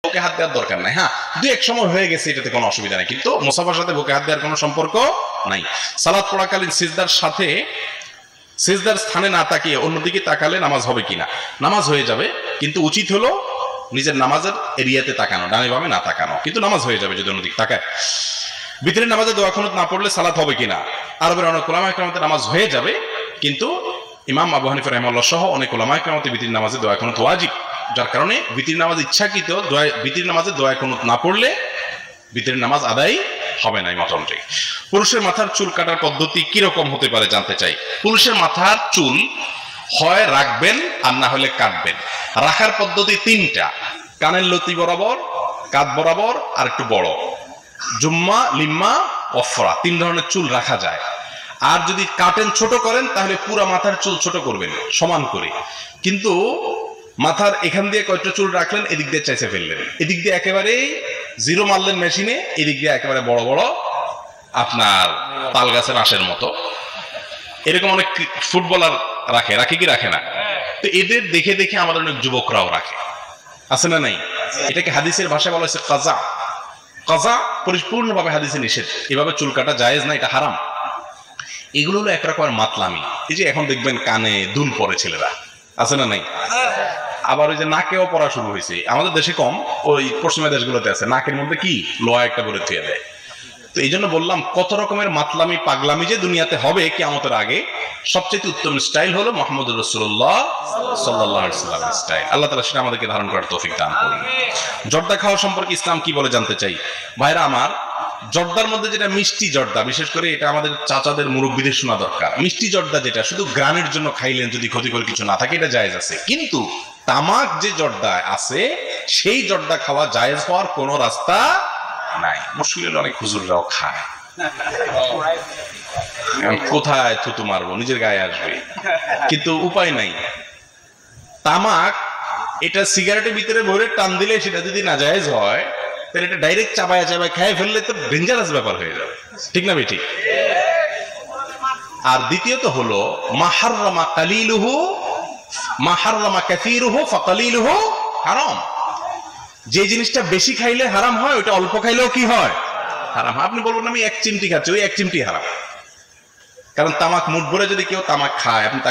বুকে হাত দেওয়ার দরকার নাই। হ্যাঁ, দুই এক সময় হয়ে গেছে, এটাতে কোনো অসুবিধা নেই, কিন্তু মুসাফার সাথে বুকে হাত দেওয়ার কোনো সম্পর্ক নাই। সালাত পড়াকালীন সিজদার সাথে সিজদার স্থানে না তাকিয়ে অন্যদিকে তাকালে নামাজ হবে কিনা? নামাজ হয়ে যাবে, কিন্তু উচিত হলো নিজের নামাজের এরিয়াতে তাকানো, ডানে বামে না তাকানো, কিন্তু নামাজ হয়ে যাবে যদি অন্যদিকে তাকায়। ভিতরের নামাজে দোয়া কুনুত না পড়লে সালাত হবে কিনা? আরবের অনেক উলামায়ে কেরামতের নামাজ হয়ে যাবে, কিন্তু ইমাম আবু হানিফা রাহিমাহুল্লাহ সহ অনেক উলামায়ে কেরামতের ভিতরের নামাজে দোয়া কুনুত ওয়াজিব, যার কারণে ভিতরের নামাজ ইচ্ছাকৃত ভিতরের নামাজে দোয়া কুনুত না পড়লে ভিতরের নামাজ আদায় হবে না। মোটামুটি পুরুষের মাথার চুল কাটার পদ্ধতি কিরকম হতে পারে জানতে চাই। পুরুষের মাথার চুল হয় রাখবেন আর না হলে কাটবেন। রাখার পদ্ধতি তিনটা: কানের লতি বরাবর, কাঁধ বরাবর, আর একটু বড়। জুম্মা, লিম্মা, অফরা, তিন ধরনের চুল রাখা যায়। আর যদি কাটেন, ছোট করেন, তাহলে পুরো মাথার চুল ছোট করবেন সমান করে, কিন্তু মাথার এখান দিয়ে কয়েকটা চুল রাখলেন, এদিক দিয়ে চাইছে ফেললেন, এদিক দিয়ে একেবারে জিরো মারলেন মেশিনে, এদিক দিয়ে একেবারে বড় বড় আপনার তাল গাছের আঁশের মতো। এরকম অনেক ফুটবলার রাখে কি রাখে না? তো এদের দেখে দেখে আমাদের অনেক যুবকরাও রাখে, আছে না নাই? এটাকে হাদিসের ভাষায় বলা হয়েছে কাজা। কাজা পরিপূর্ণভাবে হাদিসে নিষেধ, এভাবে চুল কাটা জায়েজ না, এটা হারাম। এগুলো হলো এক রকমের মাতলামি। এই যে এখন দেখবেন কানে দুল পরে ছেলেরা, আছে না নাই? আবার ওই যে নাকেও পড়া শুরু হয়েছে, আমাদের দেশে কম, ওই পশ্চিমা দেশগুলোতে আছে, নাকের মধ্যে কি লোহা একটা করে থুয়ে দেয়। তো এই জন্য বললাম, কত রকমের মাতলামি পাগলামি যে দুনিয়াতে হবে কিয়ামতের আগে, সবচেয়ে উত্তম স্টাইল হলো মুহাম্মদুর রাসূলুল্লাহ সাল্লাল্লাহু আলাইহি ওয়াসাল্লামের স্টাইল। আল্লাহ তাআলা সেটা আমাদেরকে ধারণ করার তৌফিক দান করুন। জর্দা খাওয়া সম্পর্কে ইসলাম কি বলে জানতে চাই। ভাইরা আমার, জর্দার মধ্যে যেটা মিষ্টি জর্দা, বিশেষ করে এটা আমাদের চাচাদের মুরব্বিদের শোনা দরকার। মিষ্টি জর্দা যেটা শুধু গ্রানের জন্য খাইলেন, যদি ক্ষতিকর কিছু না থাকে, এটা জায়েজ আছে। কিন্তু তামাক যে জর্দা আছে, সেই জর্দা খাওয়া জায়েজ হওয়ার কোনো রাস্তা নাই। মুশকিল অনেক হুজুররাও খায়, কোথায় থুতু মারবো, নিজের গায়ে আসবে, কিন্তু উপায় নাই। তামাক এটা সিগারেটের ভিতরে ভরে টান দিলে সেটা যদি না জায়েজ হয়, তাহলে এটা ডাইরেক্ট চাবায় খেয়ে ফেললে তো ডেঞ্জারাস ব্যাপার হয়ে যাবে, ঠিক না বেঠিক? আর দ্বিতীয়ত হলো মা হাররামা কালিলুহু মা হাররামা কাসীরুহু ফাকালিলুহু হারাম। যে জিনিসটা বেশি খাইলে হারাম হয়, ওটা অল্প খাইলেও কি হয়? হারাম। আপনি বলবেন আমি এক চিমটি খাচ্ছি, ওই এক চিমটি হারাম। কারণ তামাক মুঠ ভরে যদি কেউ তামাক খায়, আপনি